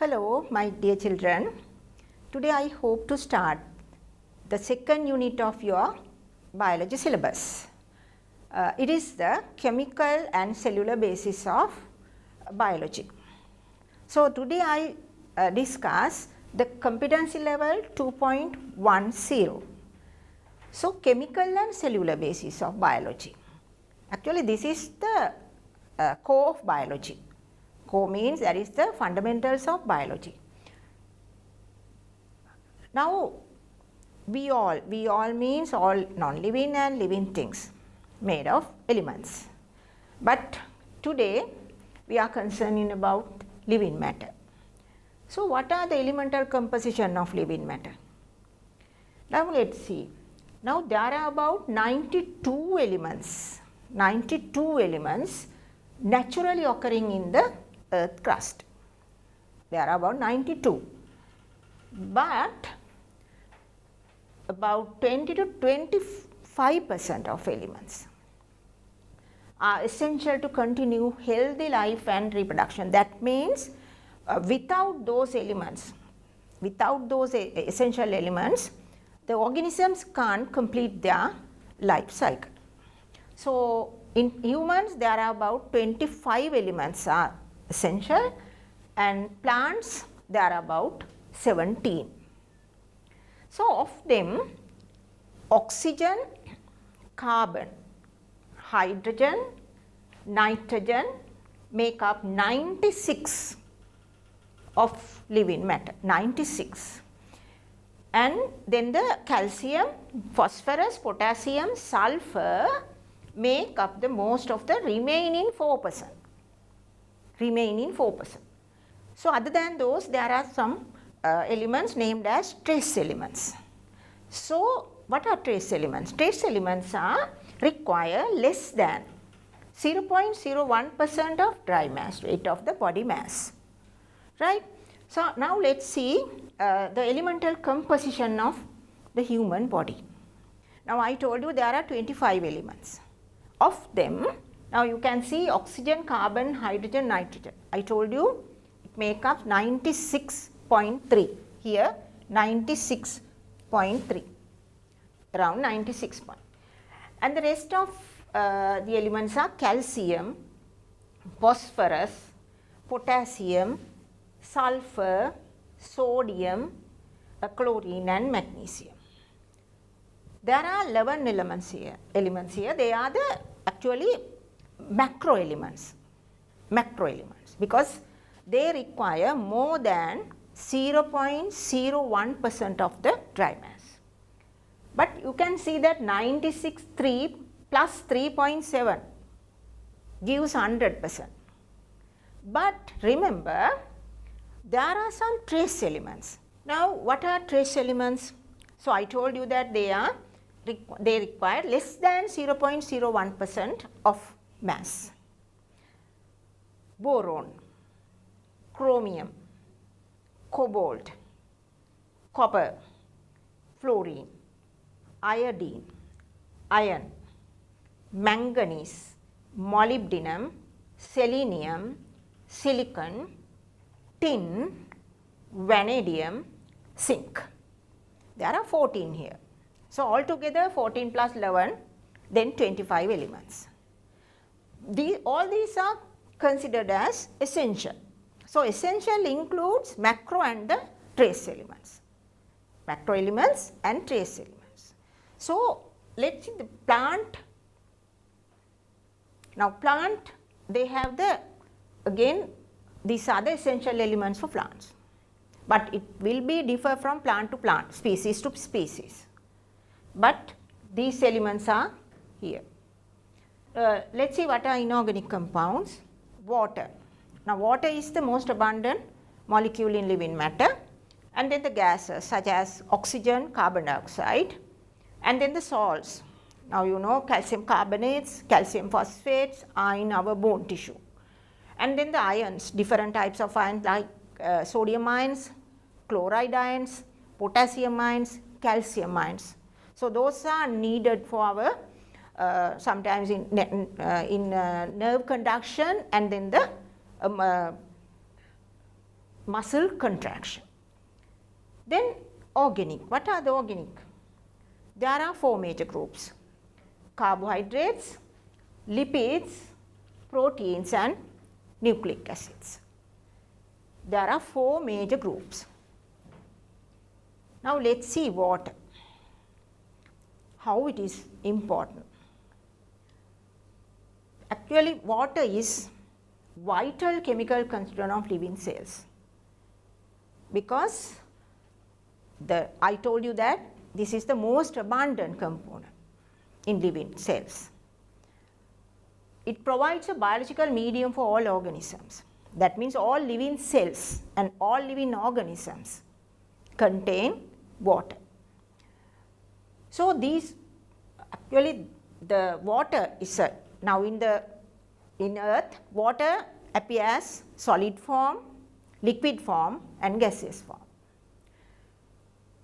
Hello, my dear children. Today I hope to start the second unit of your biology syllabus. It is the chemical and cellular basis of biology. So, today I discuss the competency level 2.10. So, chemical and cellular basis of biology. Actually, this is the core of biology. Core means that is the fundamentals of biology. Now, we all means all non-living and living things made of elements. But today we are concerning about living matter. So, what are the elemental composition of living matter? Now, let us see. Now, there are about 92 elements naturally occurring in the earth crust. There are about 92, but about 20 to 25% of elements are essential to continue healthy life and reproduction. That means without those elements, without those essential elements, the organisms can't complete their life cycle. So, in humans there are about 25 elements are essential, and plants there are about 17. So, of them oxygen, carbon, hydrogen, nitrogen make up 96 of living matter, 96. And then the calcium, phosphorus, potassium, sulfur make up the most of the remaining 4%. So, other than those there are some elements named as trace elements. So, what are trace elements? Trace elements require less than 0.01% of dry mass, weight of the body mass, right. So, now let us see the elemental composition of the human body. Now, I told you there are 25 elements. Of them, now you can see oxygen, carbon, hydrogen, nitrogen. I told you it make up 96.3. Here 96.3, around 96 point. And the rest of the elements are calcium, phosphorus, potassium, sulfur, sodium, chlorine and magnesium. There are 11 elements here. They are the actually macro elements because they require more than 0.01% of the dry mass. But you can see that 96.3 plus 3.7 gives 100%. But remember, there are some trace elements. Now, what are trace elements? So, I told you that they require less than 0.01% of mass. Boron, chromium, cobalt, copper, fluorine, iodine, iron, manganese, molybdenum, selenium, silicon, tin, vanadium, zinc. There are 14 here. So, altogether 14 plus 11, then 25 elements. All these are considered as essential. So, essential includes macro and the trace elements. Macro elements and trace elements. So, let us see the plant. Now, plant, they have again these are the essential elements for plants, but it will be differ from plant to plant, species to species. But these elements are here. Let us see what are inorganic compounds. Water. Now, water is the most abundant molecule in living matter, and then the gases such as oxygen, carbon dioxide, and then the salts. Now, you know calcium carbonates, calcium phosphates are in our bone tissue. And then the ions, different types of ions like sodium ions, chloride ions, potassium ions, calcium ions. So, those are needed for our sometimes in nerve conduction, and then the muscle contraction. Then organic. What are the organic? There are 4 major groups: carbohydrates, lipids, proteins and nucleic acids. There are 4 major groups. Now let's see water, how it is important. Actually, water is vital chemical constituent of living cells, because I told you that this is the most abundant component in living cells. It provides a biological medium for all organisms. That means all living cells and all living organisms contain water. So these actually the water is now in earth, water appears solid form, liquid form and gaseous form.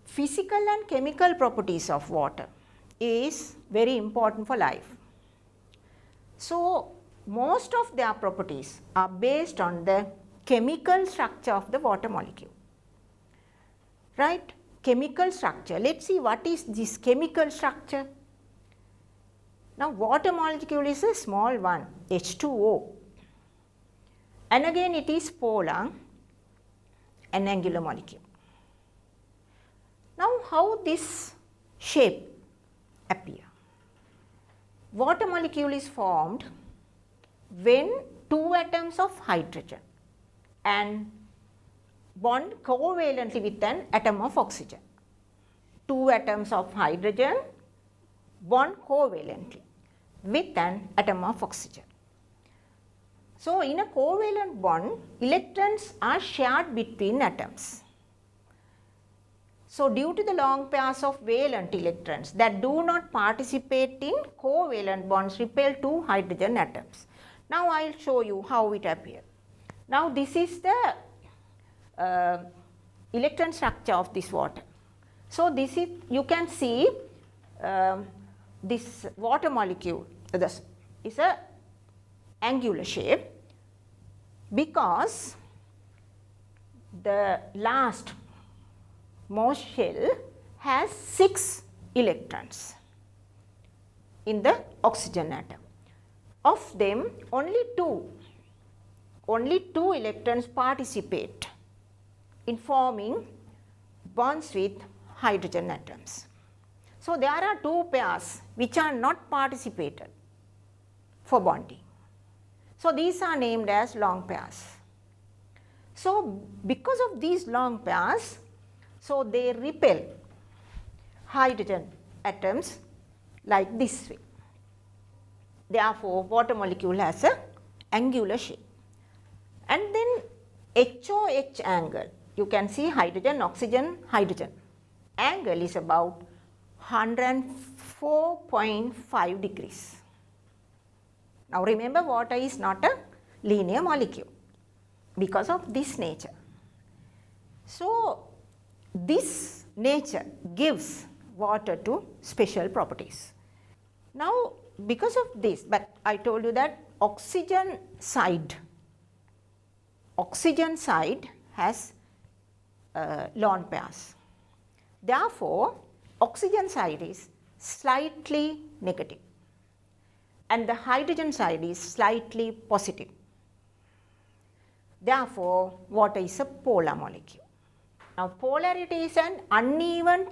Physical and chemical properties of water is very important for life. So most of their properties are based on the chemical structure of the water molecule. Right? Chemical structure. Let's see what is this chemical structure. Now water molecule is a small one, H2O. And again it is polar and angular molecule. Now how this shape appear? Water molecule is formed when 2 atoms of hydrogen and bond covalently with an atom of oxygen. 2 atoms of hydrogen bond covalently with an atom of oxygen. So in a covalent bond, electrons are shared between atoms. So due to the long pairs of valent electrons that do not participate in covalent bonds repel 2 hydrogen atoms. Now I will show you how it appears. Now this is the electron structure of this water. So this is, you can see this water molecule this is a angular shape because the last most shell has 6 electrons in the oxygen atom. Of them only 2 electrons participate in forming bonds with hydrogen atoms. So there are 2 pairs which are not participated for bonding. So these are named as long pairs. So because of these long pairs, so they repel hydrogen atoms like this way. Therefore, water molecule has an angular shape. And then HOH angle, you can see hydrogen, oxygen, hydrogen. Angle is about 104.5 degrees. Now remember, water is not a linear molecule because of this nature. So this nature gives water to special properties. Now because of this, but I told you that oxygen side has lone pairs. Therefore, oxygen side is slightly negative and the hydrogen side is slightly positive. Therefore, water is a polar molecule. Now, polarity is an uneven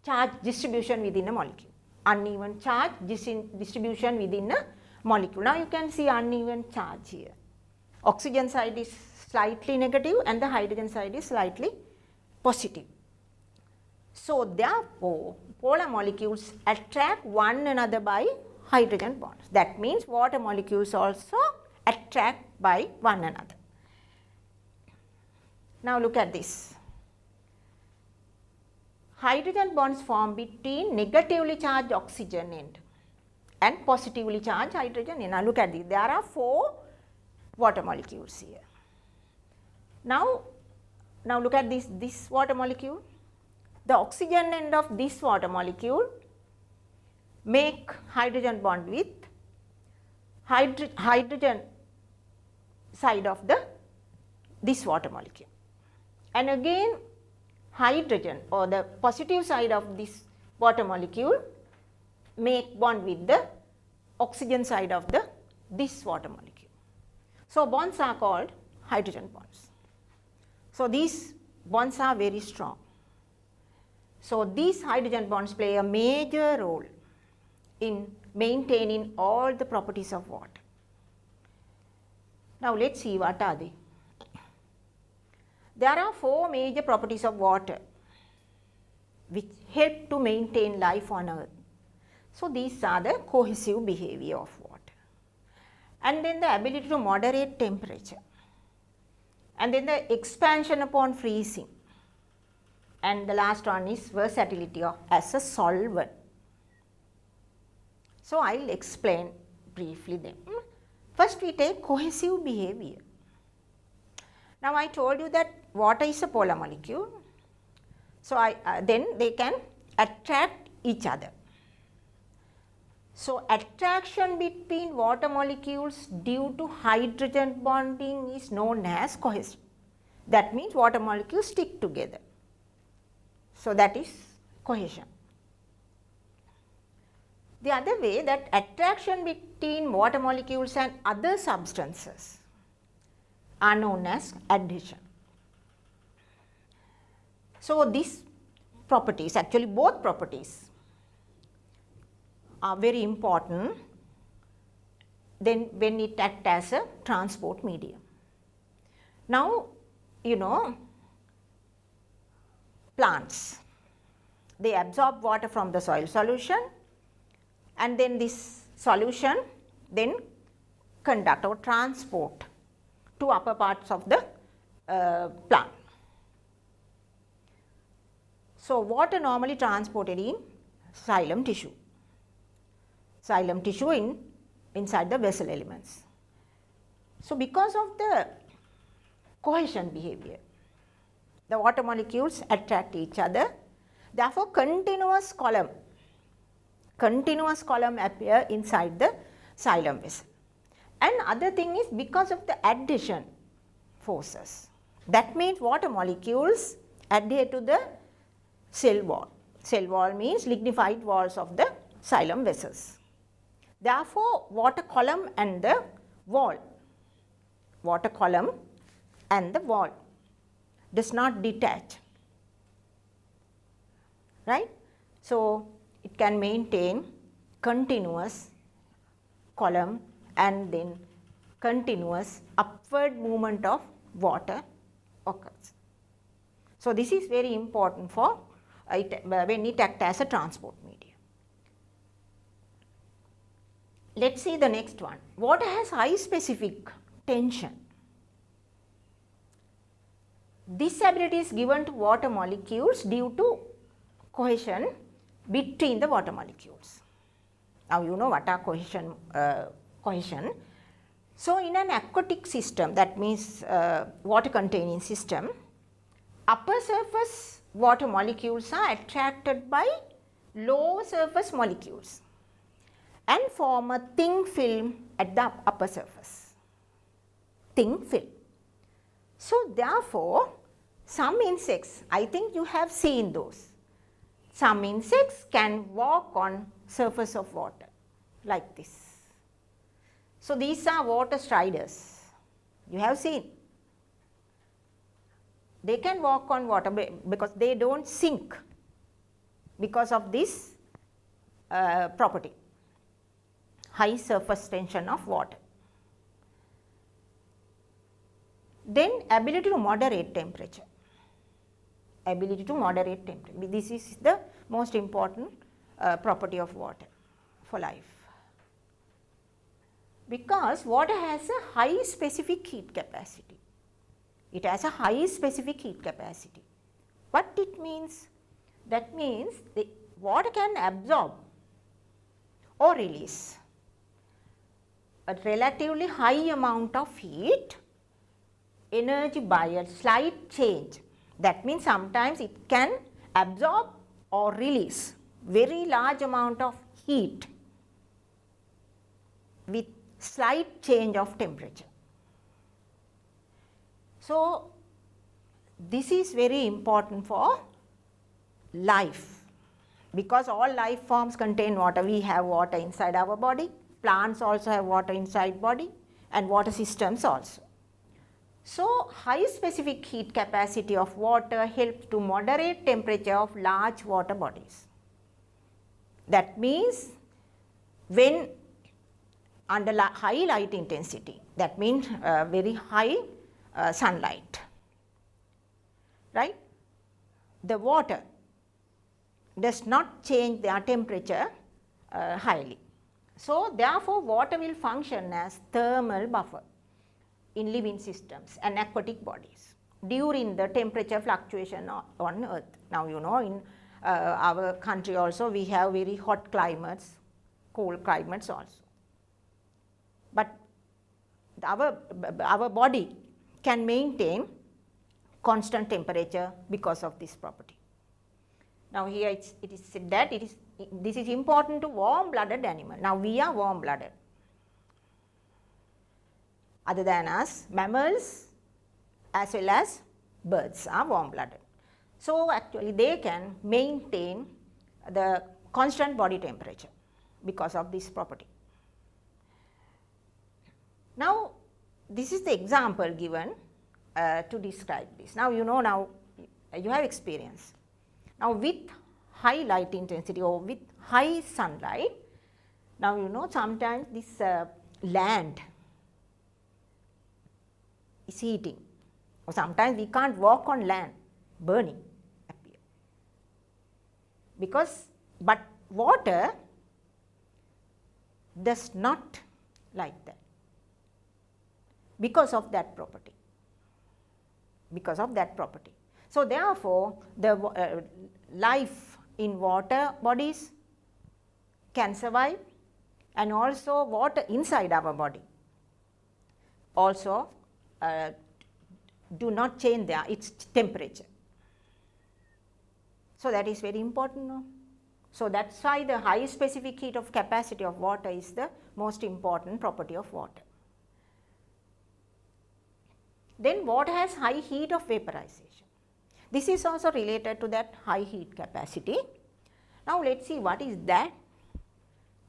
charge distribution within a molecule. Uneven charge distribution within a molecule. Now, you can see uneven charge here. Oxygen side is slightly negative and the hydrogen side is slightly positive. So, therefore, polar molecules attract one another by hydrogen bonds. That means water molecules also attract by one another. Now look at this. Hydrogen bonds form between negatively charged oxygen end and positively charged hydrogen end. Now look at this. There are 4 water molecules here. Now look at this water molecule. The oxygen end of this water molecule make hydrogen bond with hydrogen side of the this water molecule. And again hydrogen or the positive side of this water molecule make bond with the oxygen side of this water molecule. So bonds are called hydrogen bonds. So these bonds are very strong. So these hydrogen bonds play a major role in maintaining all the properties of water. Now let's see what are they. There are 4 major properties of water which help to maintain life on earth. So these are the cohesive behavior of water. And then the ability to moderate temperature. And then the expansion upon freezing. And the last one is versatility as a solvent. So I will explain briefly them. First we take cohesive behavior. Now I told you that water is a polar molecule. So then they can attract each other. So attraction between water molecules due to hydrogen bonding is known as cohesion. That means water molecules stick together. So that is cohesion. The other way, that attraction between water molecules and other substances are known as adhesion. So these properties, actually both properties, are very important then when it acts as a transport medium. Now you know, plants, they absorb water from the soil solution, and then this solution then conduct or transport to upper parts of the plant. So water normally transported in xylem tissue inside the vessel elements. So because of the cohesion behavior, the water molecules attract each other, therefore continuous column appear inside the xylem vessel. And other thing is because of the adhesion forces. That means water molecules adhere to the cell wall. Cell wall means lignified walls of the xylem vessels. Therefore, water column and the wall does not detach, right. So it can maintain continuous column and then continuous upward movement of water occurs. So this is very important for when it acts as a transport medium. Let's see the next one. Water has high specific tension. This ability is given to water molecules due to cohesion between the water molecules. Now you know what are cohesion. So in an aquatic system, that means water containing system, upper surface water molecules are attracted by lower surface molecules and form a thin film at the upper surface. Thin film. So therefore, some insects, I think you have seen those. Some insects can walk on surface of water like this. So these are water striders. You have seen. They can walk on water because they don't sink because of this property, high surface tension of water. Then ability to moderate temperature. Ability to moderate temperature. This is the most important property of water for life. Because water has a high specific heat capacity. It has a high specific heat capacity. What it means? That means the water can absorb or release a relatively high amount of heat energy by a slight change. That means sometimes it can absorb or release very large amount of heat with slight change of temperature. So, this is very important for life, because all life forms contain water. We have water inside our body, plants also have water inside body, and water systems also. So, high specific heat capacity of water helps to moderate temperature of large water bodies. That means when under high light intensity, that means very high sunlight, right? The water does not change their temperature highly. So, therefore, water will function as thermal buffer in living systems and aquatic bodies during the temperature fluctuation on earth. Now, you know, in our country also we have very hot climates, cold climates also. But our body can maintain constant temperature because of this property. Now, here it is said that this is important to warm-blooded animal. Now, we are warm-blooded. Other than us, mammals as well as birds are warm-blooded. So, actually they can maintain the constant body temperature because of this property. Now, this is the example given to describe this. Now, you know, now you have experience. Now, with high light intensity or with high sunlight, now you know sometimes this land is heating, or sometimes we can't walk on land, burning appear. But water does not like that because of that property. Because of that property. So, therefore, the life in water bodies can survive, and also water inside our body also do not change its temperature. So, that is very important. No? So, that is why the high specific heat of capacity of water is the most important property of water. Then water has high heat of vaporization. This is also related to that high heat capacity. Now, let us see what is that.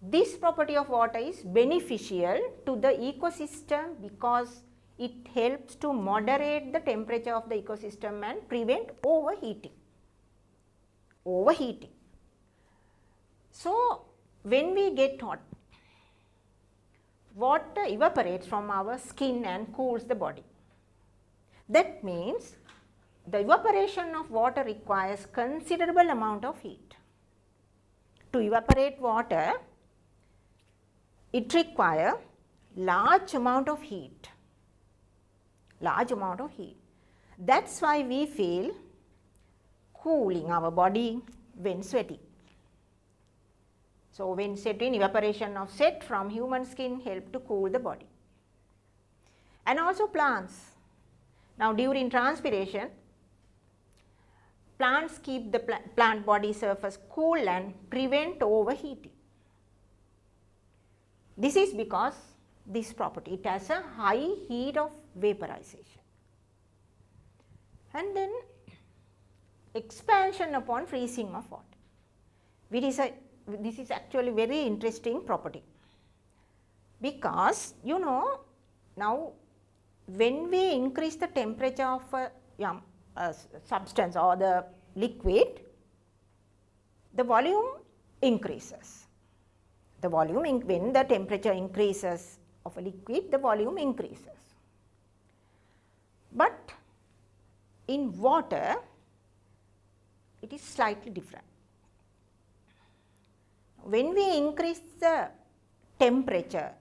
This property of water is beneficial to the ecosystem because it helps to moderate the temperature of the ecosystem and prevent overheating. Overheating. So, when we get hot, water evaporates from our skin and cools the body. That means the evaporation of water requires considerable amount of heat. To evaporate water, it requires large amount of heat. Large amount of heat. That's why we feel cooling our body when sweating. So, when sweating, evaporation of sweat from human skin help to cool the body. And also plants. Now, during transpiration, plants keep the plant body surface cool and prevent overheating. This is because this property, it has a high heat of vaporization. And then expansion upon freezing of water. This is actually very interesting property, because you know now when we increase the temperature of a substance or the liquid, the volume increases. The volume, when the temperature increases of a liquid, the volume increases. But in water, it is slightly different. When we increase the temperature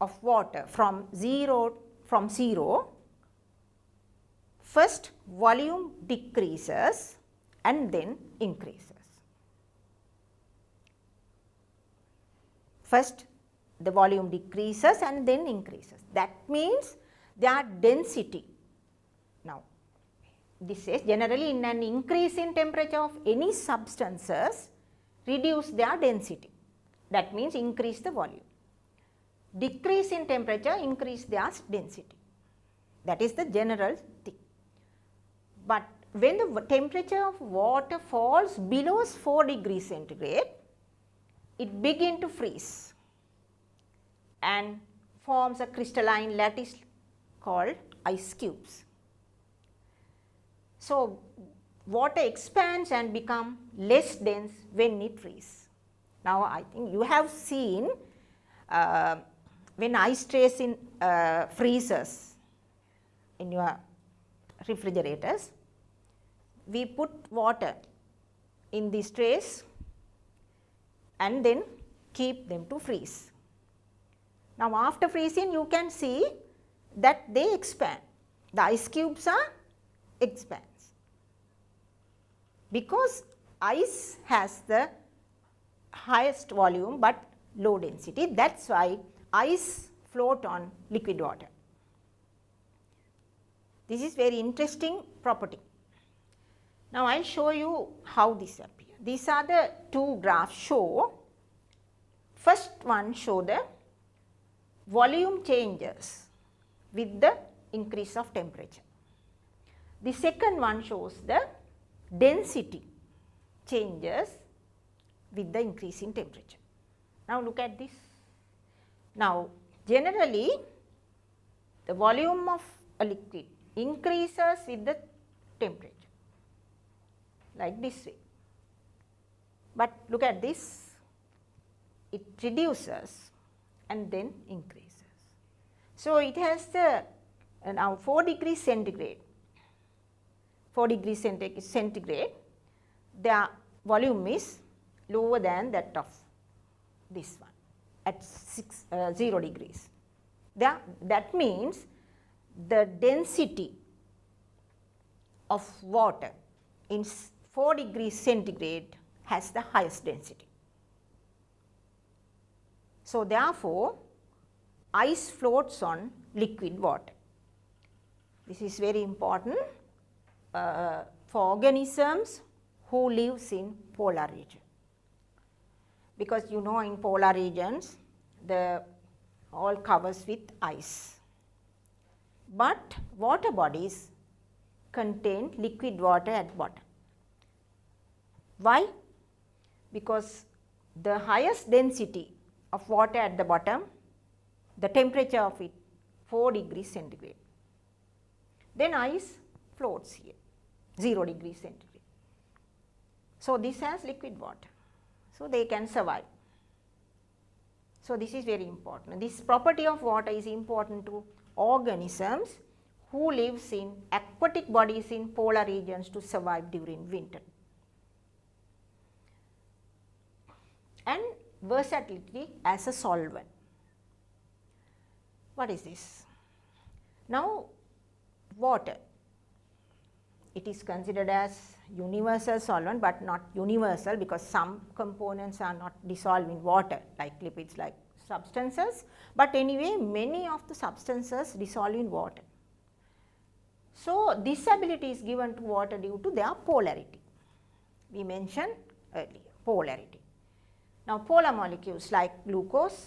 of water from zero, first volume decreases and then increases. First the volume decreases and then increases. That means their density. Now, this says generally in an increase in temperature of any substances, reduce their density. That means increase the volume. Decrease in temperature, increase their density. That is the general thing. But when the temperature of water falls below 4 degrees centigrade, it begins to freeze and forms a crystalline lattice called ice cubes. So, water expands and become less dense when it freezes. Now, I think you have seen when ice trays in freezers in your refrigerators, we put water in these trays and then keep them to freeze. Now, after freezing, you can see that they expand. The ice cubes are expands. Because ice has the highest volume but low density, that is why ice float on liquid water. This is very interesting property. Now, I will show you how this appears. These are the two graphs show. First one show the volume changes with the increase of temperature. The second one shows the density changes with the increase in temperature. Now, look at this. Now, generally the volume of a liquid increases with the temperature like this way. But look at this, it reduces and then increases. So, it has the now 4 degrees centigrade, 4 degrees centigrade, the volume is lower than that of this one at 0 degrees. That means the density of water in 4 degrees centigrade has the highest density. So, therefore, ice floats on liquid water. This is very important for organisms who lives in polar region, because you know in polar regions the all covers with ice, but water bodies contain liquid water at bottom. Why? Because the highest density of water at the bottom, the temperature of it 4 degrees centigrade. Then ice floats here 0 degrees centigrade. So, this has liquid water. So, they can survive. So, this is very important. This property of water is important to organisms who lives in aquatic bodies in polar regions to survive during winter. And versatility as a solvent. What is this? Now, water, it is considered as universal solvent, but not universal, because some components are not dissolved in water like lipids, like substances, but anyway many of the substances dissolve in water. So, this ability is given to water due to their polarity. We mentioned earlier polarity. Now, polar molecules like glucose,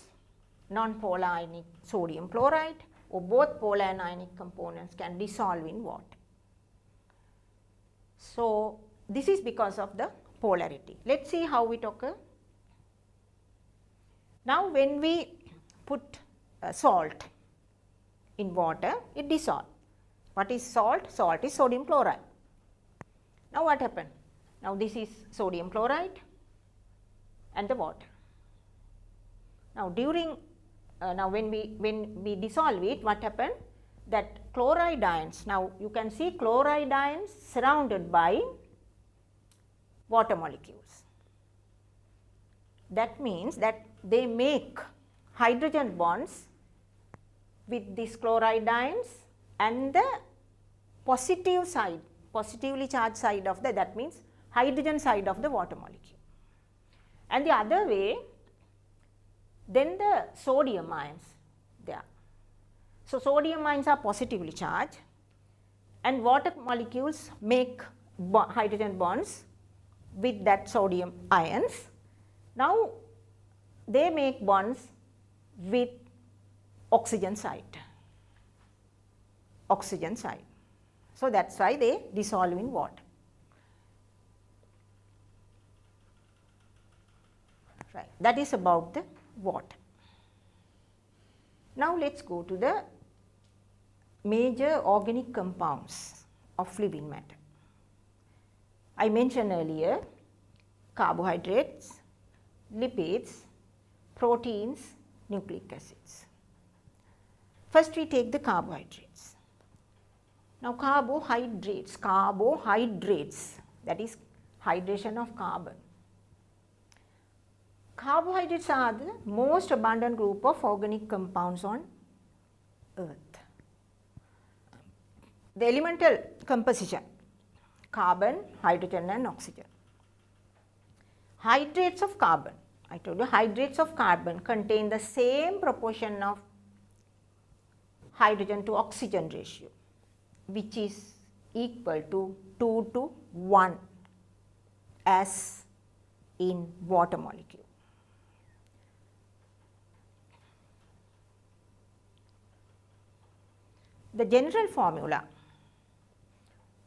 non-polar ionic sodium chloride, or both polar and ionic components can dissolve in water. So, this is because of the polarity. Let us see how it occurs. Now, when we put salt in water, it dissolves. What is salt? Salt is sodium chloride. Now, what happened? Now, this is sodium chloride and the water. Now, during when we dissolve it, what happened? That chloride ions, now you can see chloride ions surrounded by water molecules. That means that they make hydrogen bonds with these chloride ions and the positive side, positively charged side of the, that means hydrogen side of the water molecule. And the other way, then the sodium ions there. So, sodium ions are positively charged and water molecules make hydrogen bonds with that sodium ions. Now, they make bonds with oxygen side. oxygen side. So, that is why they dissolve in water. Right. That is about the water. Now, let us go to the major organic compounds of living matter. I mentioned earlier carbohydrates, lipids, proteins, nucleic acids. First we take the carbohydrates. Now carbohydrates, that is hydration of carbon. Carbohydrates are the most abundant group of organic compounds on earth. The elemental composition: carbon, hydrogen and oxygen. Hydrates of carbon, I told you hydrates of carbon contain the same proportion of hydrogen to oxygen ratio, which is equal to 2 to 1 as in water molecule. The general formula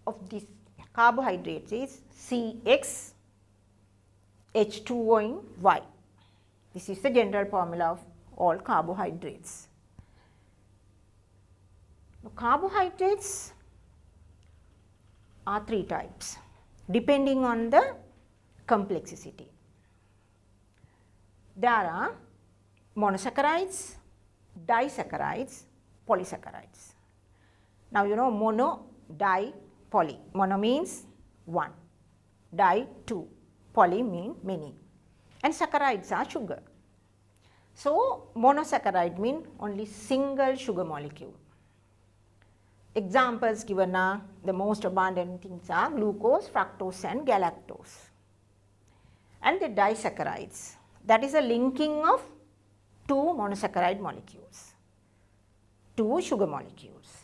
of this carbohydrates is CX H2O in Y. This is the general formula of all carbohydrates. Now, carbohydrates are 3 types depending on the complexity. There are monosaccharides, disaccharides, polysaccharides. Now, you know mono, di, poly. Mono means 1, di 2, poly mean many, and saccharides are sugar. So, monosaccharide mean only single sugar molecule. Examples given are, the most abundant things are glucose, fructose and galactose. And the disaccharides, that is a linking of 2 monosaccharide molecules, 2 sugar molecules.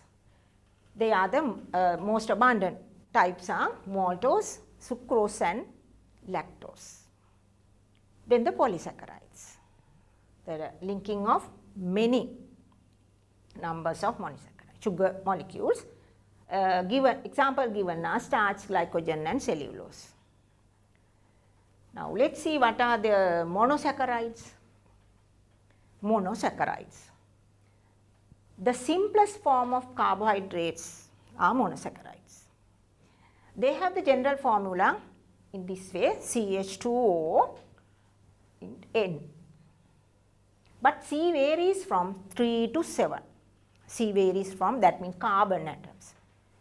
They are the most abundant types are maltose, sucrose and lactose. Then the polysaccharides, the linking of many numbers of monosaccharides, sugar molecules. Example given are starch, glycogen and cellulose. Now, let us see what are the monosaccharides. Monosaccharides. The simplest form of carbohydrates are monosaccharides. They have the general formula in this way, CH2O in N. But C varies from 3 to 7. C varies from, that means carbon atoms,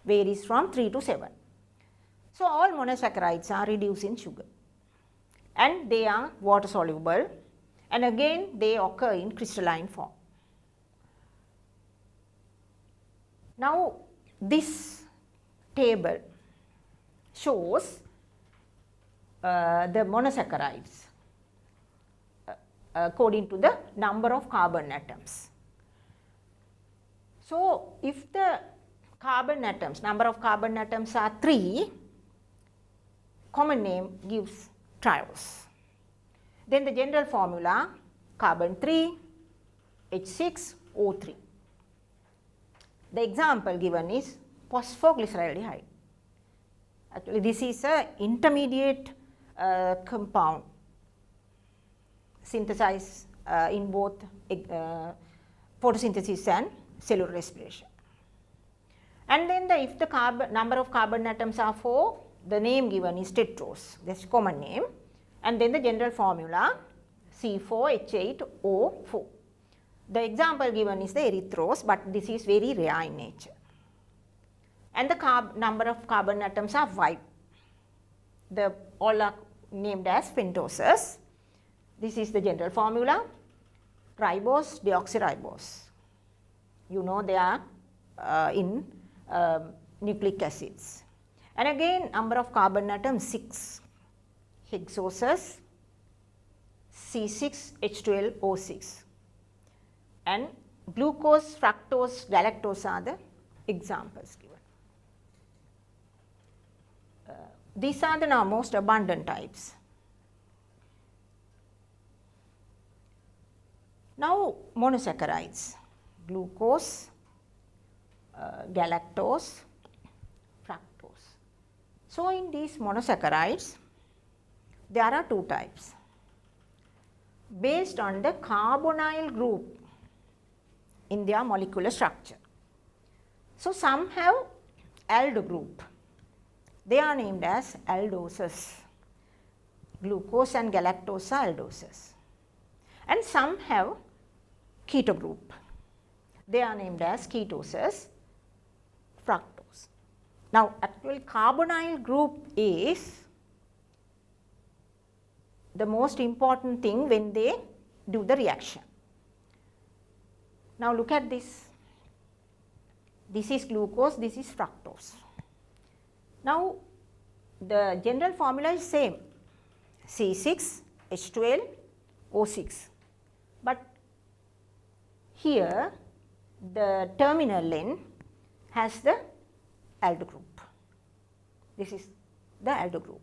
varies from 3 to 7. So, all monosaccharides are reduced in sugar and they are water soluble, and again they occur in crystalline form. Now, this table shows the monosaccharides according to the number of carbon atoms. So, if the carbon atoms, number of carbon atoms are 3, common name gives triose. Then the general formula, carbon 3, H6O3. The example given is phosphoglyceraldehyde. Actually, this is an intermediate compound synthesized in both photosynthesis and cellular respiration. And then if the number of carbon atoms are 4, the name given is tetrose, that is common name, and then the general formula C4H8O4. The example given is the erythrose, but this is very rare in nature. And the number of carbon atoms are 5. All are named as pentoses. This is the general formula, ribose, deoxyribose. You know they are in nucleic acids. And again number of carbon atoms 6, hexoses, C6H12O6. And glucose, fructose, galactose are the examples given. These are the now most abundant types. Now, monosaccharides, glucose, galactose, fructose. So, in these monosaccharides, there are two types based on the carbonyl group in their molecular structure. So, some have aldo group, they are named as aldoses, glucose and galactose are aldoses, and some have keto group, they are named as ketoses, fructose. Now, actually carbonyl group is the most important thing when they do the reaction. Now, look at this. This is glucose, this is fructose. Now, the general formula is same, C6H12O6, but here the terminal end has the aldo group. This is the aldo group.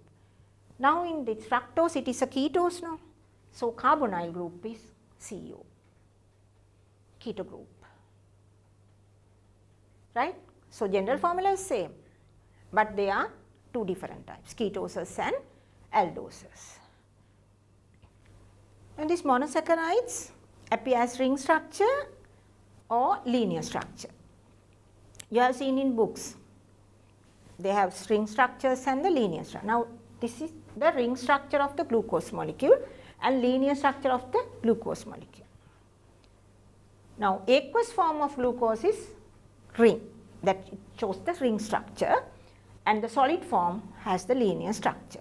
Now, in this fructose it is a ketose now. So, carbonyl group is CO, keto group, right. So, general formula is same, but they are two different types, ketoses and aldoses. And these monosaccharides appear as ring structure or linear structure. You have seen in books, they have string structures and the linear structure. Now, this is the ring structure of the glucose molecule and linear structure of the glucose molecule. Now, aqueous form of glucose is ring, that it shows the ring structure, and the solid form has the linear structure.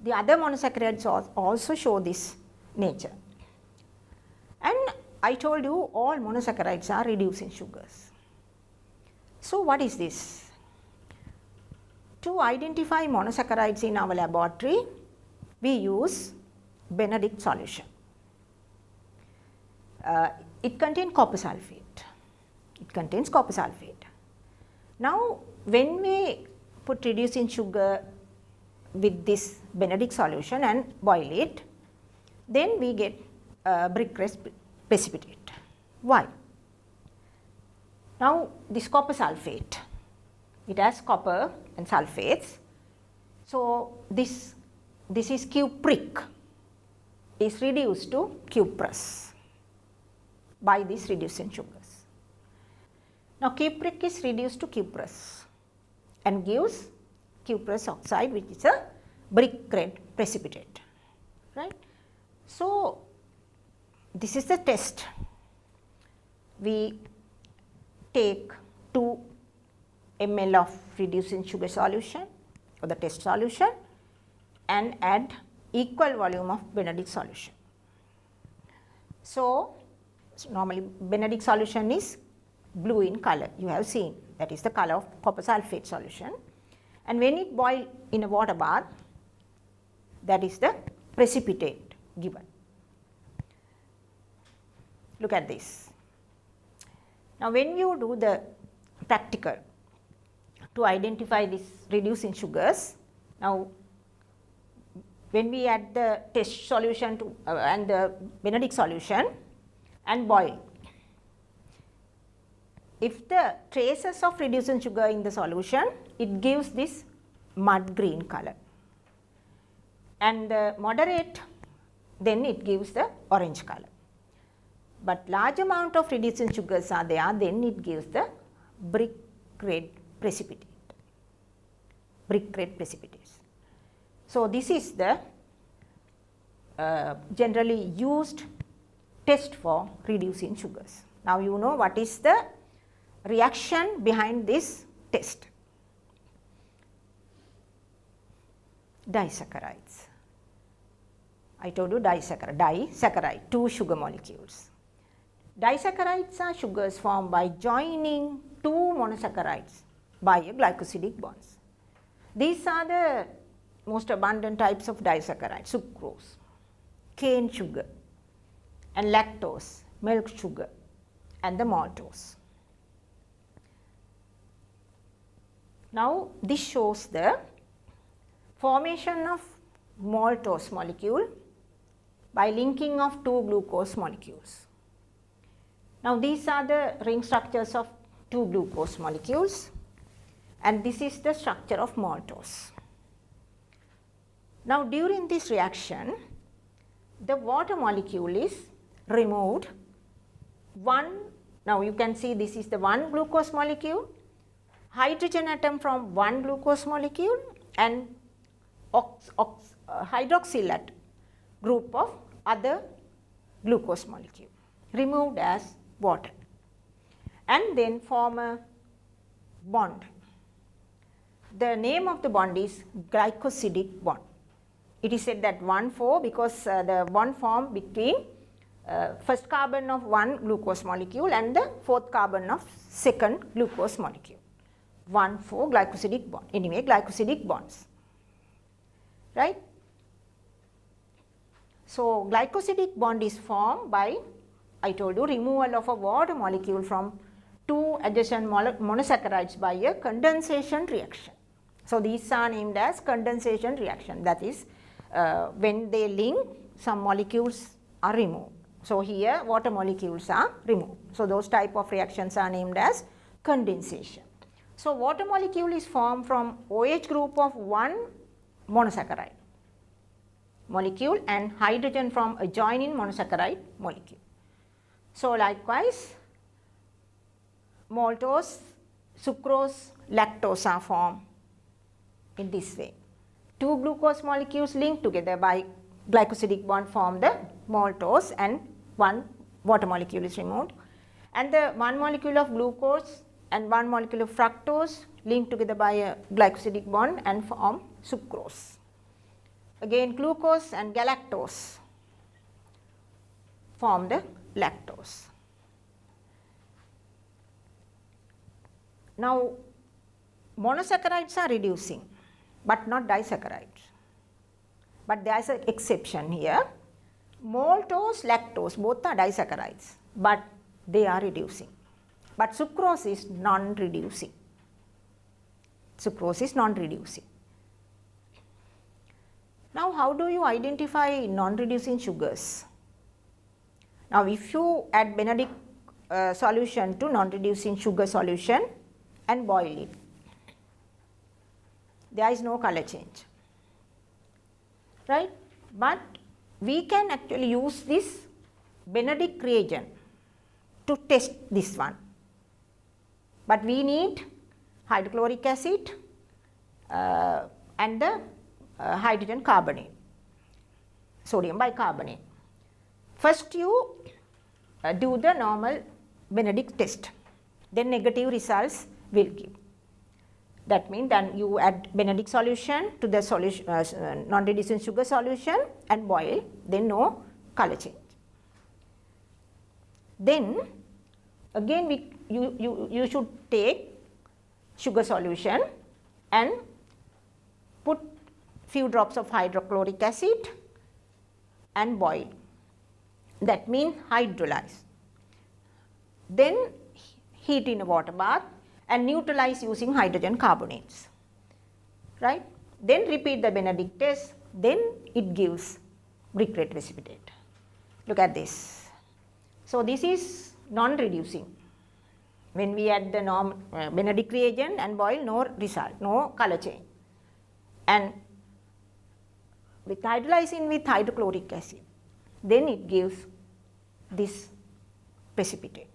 The other monosaccharides also show this nature. And I told you all monosaccharides are reduced in sugars. So, what is this? To identify monosaccharides in our laboratory, we use Benedict solution. It contains copper sulfate. It contains copper sulfate. Now, when we put reducing sugar with this Benedict solution and boil it, then we get brick red precipitate. Why? Now, this copper sulfate, it has copper and sulfates. So, this is cupric is reduced to cuprous by these reducing sugars. Now, cupric is reduced to cuprous and gives cuprous oxide, which is a brick red precipitate, right. So, this is the test. We take 2 ml of reducing sugar solution or the test solution and add equal volume of Benedict solution. So, normally Benedict solution is blue in color, you have seen, that is the color of copper sulfate solution, and when it boils in a water bath, that is the precipitate given. Look at this. Now, when you do the practical to identify these reducing sugars, now when we add the test solution to and the Benedict solution and boil, if the traces of reducing sugar in the solution, it gives this mud green color, and the moderate, then it gives the orange color. But large amount of reducing sugars are there, then it gives the brick red precipitate, brick red precipitates. So, this is the generally used test for reducing sugars. Now, you know what is the reaction behind this test. Disaccharides. I told you disaccharide, 2 sugar molecules. Disaccharides are sugars formed by joining 2 monosaccharides by a glycosidic bonds. These are the most abundant types of disaccharides: sucrose, cane sugar, and lactose, milk sugar, and the maltose. Now, this shows the formation of maltose molecule by linking of 2 glucose molecules. Now, these are the ring structures of 2 glucose molecules, and this is the structure of maltose. Now, during this reaction, the water molecule is removed. Now you can see this is the 1 glucose molecule, hydrogen atom from 1 glucose molecule, and hydroxyl atom group of other glucose molecule removed as water, and then form a bond. The name of the bond is glycosidic bond. It is said that 1,4 because the bond formed between first carbon of 1 glucose molecule and the fourth carbon of second glucose molecule. 1,4 glycosidic bond. Anyway, glycosidic bonds, right? So, glycosidic bond is formed by, I told you, removal of a water molecule from 2 adjacent monosaccharides by a condensation reaction. So, these are named as condensation reaction, that is when they link, some molecules are removed. So, here water molecules are removed. So, those type of reactions are named as condensation. So, water molecule is formed from OH group of 1 monosaccharide molecule and hydrogen from adjoining monosaccharide molecule. So, likewise maltose, sucrose, lactose are formed in this way. 2 glucose molecules linked together by glycosidic bond form the maltose, and 1 water molecule is removed, and the 1 molecule of glucose and 1 molecule of fructose linked together by a glycosidic bond and form sucrose. Again glucose and galactose form the lactose. Now, monosaccharides are reducing, but not disaccharides. But there is an exception here. Maltose, lactose both are disaccharides, but they are reducing. But sucrose is non-reducing. Sucrose is non-reducing. Now, how do you identify non-reducing sugars? Now, if you add Benedict solution to non-reducing sugar solution and boil it, there is no color change, right? But we can actually use this Benedict reagent to test this one. But we need hydrochloric acid and the hydrogen carbonate, sodium bicarbonate. First you do the normal Benedict test, then negative results will give. That means then you add Benedict solution to the solution, non-reducing sugar solution and boil, then no color change. Then again you should take sugar solution and put few drops of hydrochloric acid and boil. That means hydrolyze. Then heat in a water bath and neutralize using hydrogen carbonates, right? Then repeat the Benedict test, then it gives briquette precipitate. Look at this. So, this is non-reducing. When we add the Benedict reagent and boil, no result, no color change. And with hydrolyzing with hydrochloric acid, then it gives this precipitate.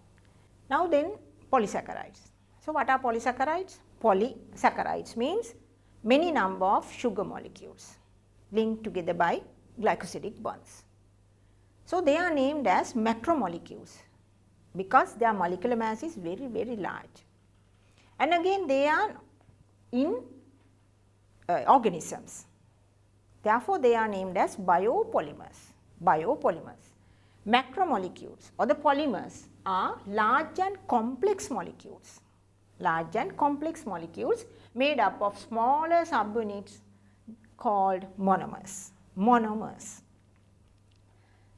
Now then polysaccharides. So, what are polysaccharides? Polysaccharides means many number of sugar molecules linked together by glycosidic bonds. So, they are named as macromolecules because their molecular mass is very, very large. And again they are in organisms. Therefore, they are named as biopolymers. Macromolecules or the polymers are large and complex molecules. Large and complex molecules made up of smaller subunits called monomers.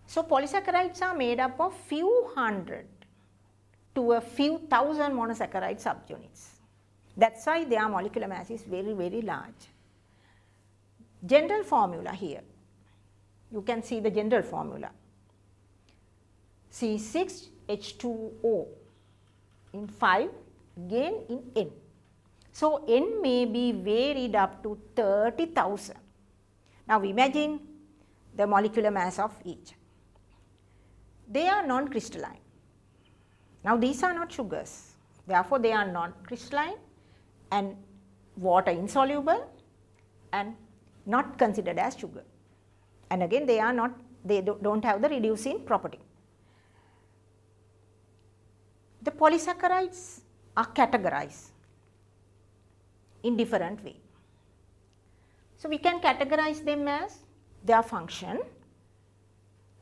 So, polysaccharides are made up of few hundred to a few thousand monosaccharide subunits. That is why their molecular mass is very, very large. General formula here, you can see the general formula. C6H2O in 5 gain in N. So, N may be varied up to 30,000. Now, imagine the molecular mass of each. They are non-crystalline. Now, these are not sugars, therefore, they are non-crystalline and water insoluble and not considered as sugar. And again, they are not, they don't have the reducing property. The polysaccharides are categorized in different way. So, we can categorize them as their function,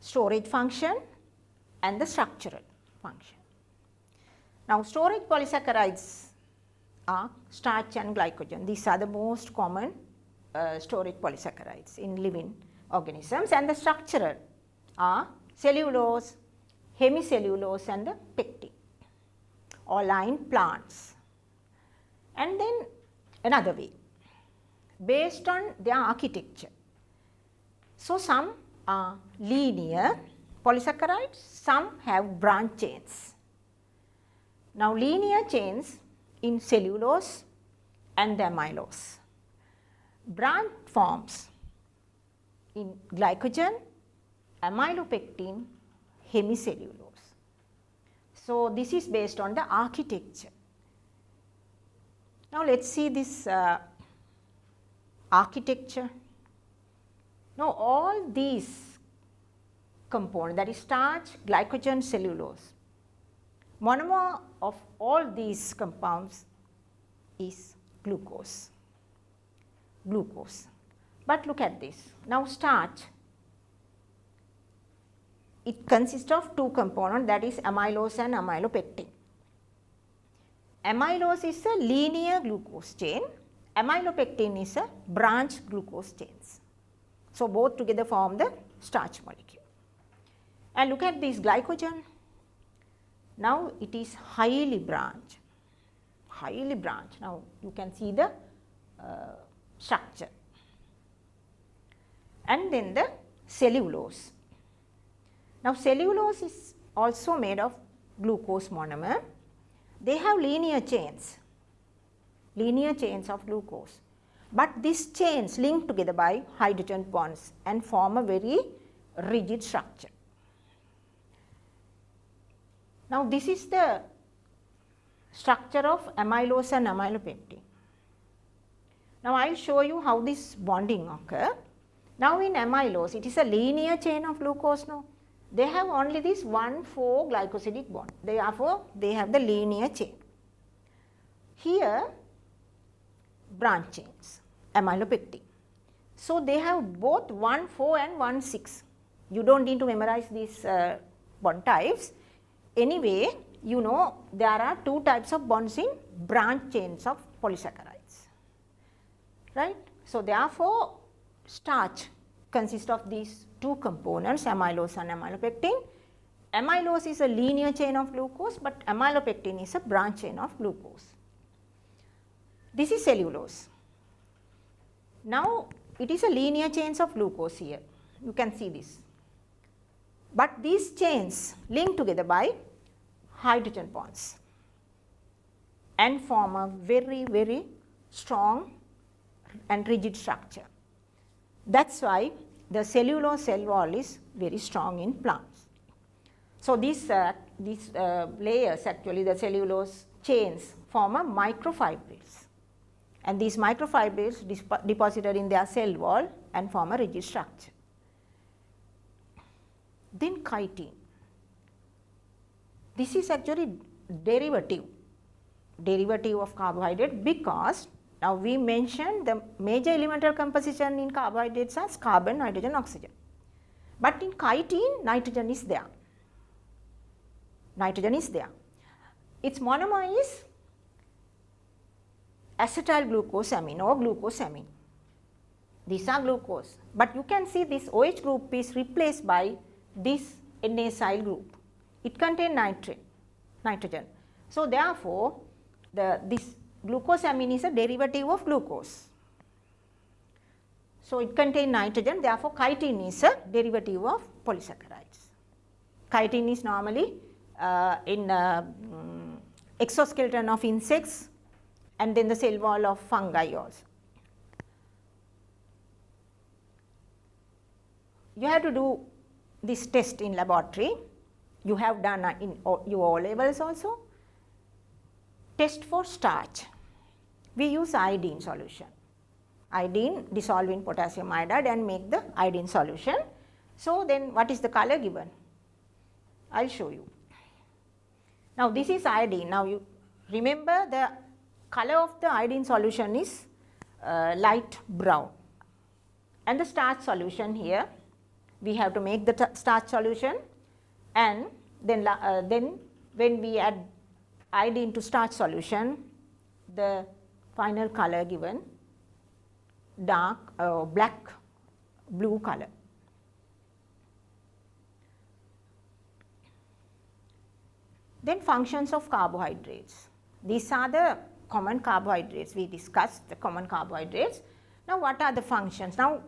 storage function and the structural function. Now, storage polysaccharides are starch and glycogen. These are the most common storage polysaccharides in living organisms, and the structural are cellulose, hemicellulose and the pectin, all are in plants. And then another way, based on their architecture. So, some are linear polysaccharides, some have branch chains. Now, linear chains in cellulose and the amylose, branch forms in glycogen, amylopectin, hemicellulose. So, this is based on the architecture. Now, let us see this architecture. Now, all these components, that is starch, glycogen, cellulose, monomer of all these compounds is glucose. But look at this. Now, starch, it consists of two components, that is amylose and amylopectin. Amylose is a linear glucose chain, amylopectin is a branch glucose chains. So, both together form the starch molecule. And look at this glycogen. Now, it is highly branched. Now, you can see the structure. And then the cellulose. Now, cellulose is also made of glucose monomer. They have linear chains of glucose, but these chains link together by hydrogen bonds and form a very rigid structure. Now, this is the structure of amylose and amylopectin. Now, I will show you how this bonding occurs. Now, in amylose, it is a linear chain of glucose. Now, they have only this 1,4 glycosidic bond. Therefore, they have the linear chain. Here, branch chains, amylopectin. So, they have both 1,4 and 1,6. You do not need to memorize these bond types. Anyway, you know there are two types of bonds in branch chains of polysaccharides, right. So, therefore, starch consists of these two components, amylose and amylopectin. Amylose is a linear chain of glucose, but amylopectin is a branch chain of glucose. This is cellulose. Now, it is a linear chains of glucose here, you can see this. But these chains link together by hydrogen bonds and form a very strong and rigid structure. That is why the cellulose cell wall is very strong in plants. So, these layers, actually the cellulose chains, form a microfibrils, and these microfibrils deposited in their cell wall and form a rigid structure. Then chitin. This is actually derivative of carbohydrate, because now we mentioned the major elemental composition in carbohydrates as carbon, nitrogen, oxygen. But in chitin, nitrogen is there. Its monomer is acetyl glucosamine or glucosamine. These are glucose, but you can see this OH group is replaced by this N-acyl group. It contains nitrogen. So, therefore, this glucosamine is a derivative of glucose. So, it contains nitrogen, therefore, chitin is a derivative of polysaccharides. Chitin is normally in exoskeleton of insects, and then the cell wall of fungi also. You have to do this test in laboratory. You have done in your O levels also. Test for starch. We use iodine solution. Iodine dissolve in potassium iodide and make the iodine solution. So, then what is the color given? I will show you. Now, this is iodine. Now, you remember the color of the iodine solution is light brown, and the starch solution here, we have to make the starch solution, and then when we add iodine to starch solution, the final color given dark black blue color. Then functions of carbohydrates. These are the common carbohydrates. We discussed the common carbohydrates. Now, what are the functions? Now,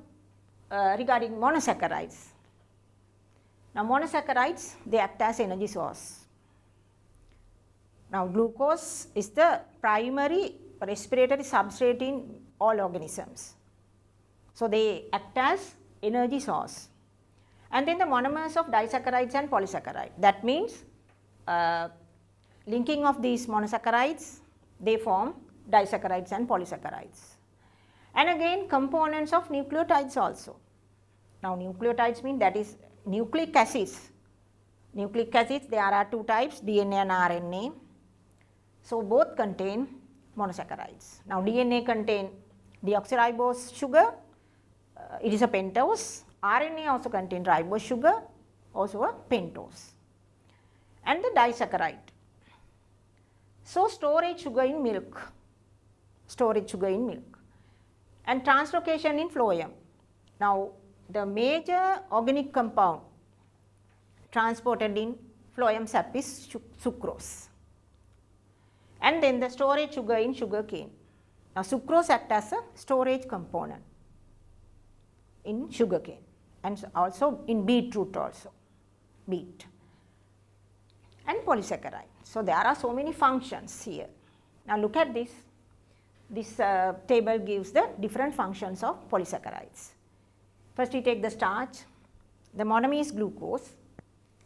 regarding monosaccharides. Now, monosaccharides, they act as energy source. Now, glucose is the primary respiratory substrate in all organisms. So, they act as energy source. And then the monomers of disaccharides and polysaccharides. That means linking of these monosaccharides, they form disaccharides and polysaccharides. And again components of nucleotides also. Now, nucleotides mean that is nucleic acids. Nucleic acids, there are two types, DNA and RNA. So, both contain monosaccharides. Now, DNA contain deoxyribose sugar, it is a pentose. RNA also contain ribose sugar, also a pentose. And the disaccharide. So, storage sugar in milk, and translocation in phloem. Now, the major organic compound transported in phloem sap is sucrose, and then the storage sugar in sugarcane. Now, sucrose acts as a storage component in sugarcane and also in beetroot also, beet. And polysaccharide. So, there are so many functions here. Now, look at this. This table gives the different functions of polysaccharides. First, we take the starch. The monomer is glucose.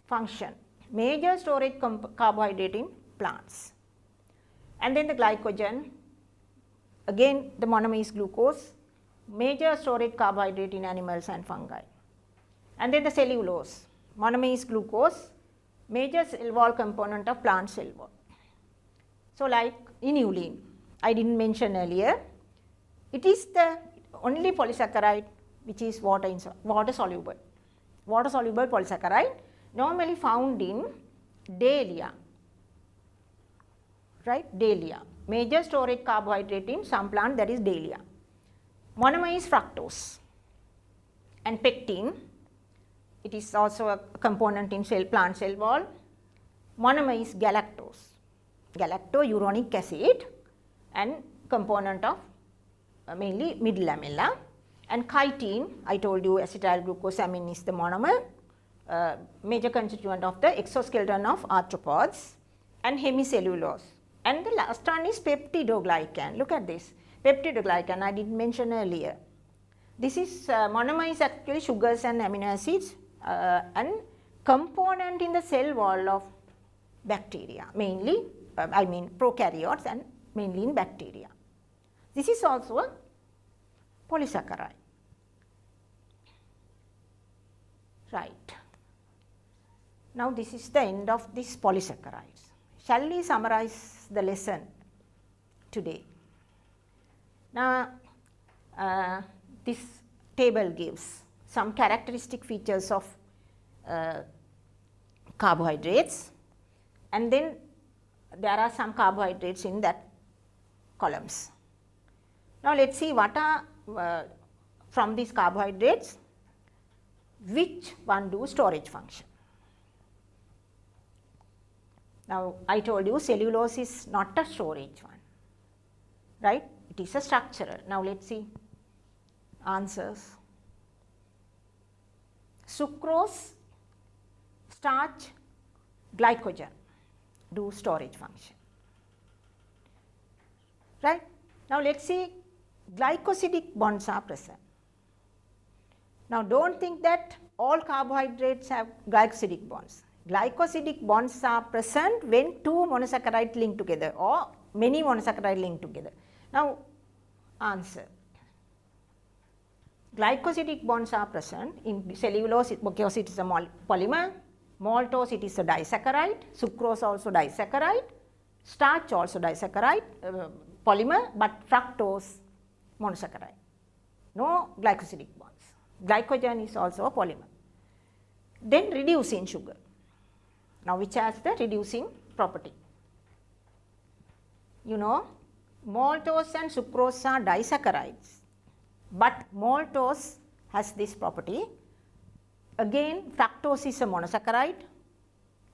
Function, major storage carbohydrate in plants. And then the glycogen, again the monomer is glucose, major storage carbohydrate in animals and fungi. And then the cellulose, monomer is glucose, major cell wall component of plant cell wall. So, like inulin, I did not mention earlier, it is the only polysaccharide which is water soluble. Water soluble polysaccharide normally found in dahlia, right, dahlia. Major storage carbohydrate in some plant, that is dahlia. Monomer is fructose, and pectin, it is also a component in plant cell wall. Monomer is galactose, galactouronic acid, and component of mainly mid lamella. And chitin, I told you acetyl glucosamine is the monomer, major constituent of the exoskeleton of arthropods, and hemicellulose. And the last one is peptidoglycan. Look at this, peptidoglycan I did not mention earlier. This is monomer is actually sugars and amino acids, and component in the cell wall of bacteria, mainly prokaryotes and mainly in bacteria. This is also a polysaccharide, right. Now, this is the end of this polysaccharides. Shall we summarize the lesson today? Now, this table gives some characteristic features of carbohydrates, and then there are some carbohydrates in that columns. Now, let us see what are from these carbohydrates, which one do storage function. Now, I told you cellulose is not a storage one, right, it is a structural. Now, let us see answers. Sucrose, starch, glycogen do storage function. right? Now let's see, glycosidic bonds are present. Now don't think that all carbohydrates have glycosidic bonds. Glycosidic bonds are present when two monosaccharides link together or many monosaccharides link together. Now answer. Glycosidic bonds are present in cellulose because it is a polymer, maltose it is a disaccharide, sucrose also disaccharide, starch also disaccharide, polymer, but fructose monosaccharide. No glycosidic bonds. Glycogen is also a polymer. Then reducing sugar. Now which has the reducing property? You know, maltose and sucrose are disaccharides, but maltose has this property. Again, fructose is a monosaccharide,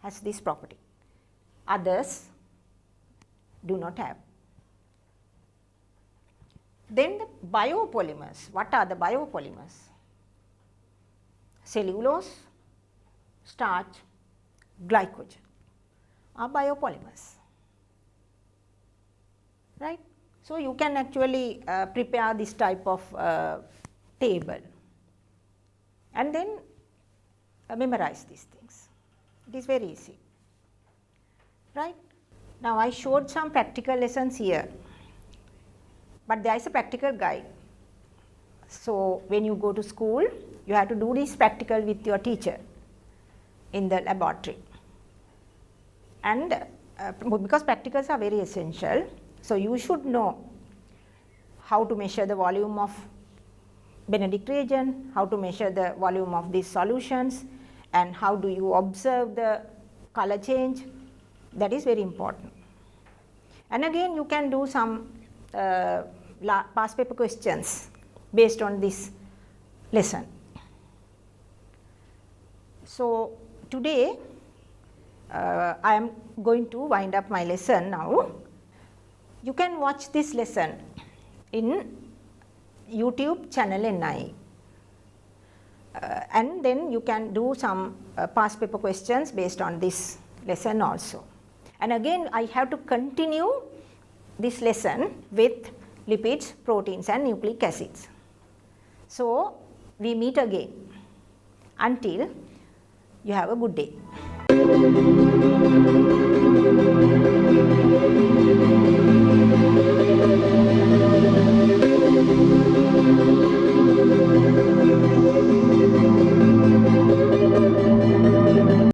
has this property. Others do not have. Then the biopolymers. What are the biopolymers? Cellulose, starch, glycogen are biopolymers, right? So you can actually prepare this type of table and then memorize these things. It is very easy, right? Now I showed some practical lessons here, but there is a practical guide. So when you go to school, you have to do this practical with your teacher in the laboratory. And because practicals are very essential, so you should know how to measure the volume of Benedict reagent, how to measure the volume of these solutions, and how do you observe the color change. That is very important. And again, you can do some past paper questions based on this lesson. So today I am going to wind up my lesson now. You can watch this lesson in YouTube channel NI. And then you can do some past paper questions based on this lesson also. And again, I have to continue this lesson with lipids, proteins and nucleic acids. So we meet again. Until you have a good day.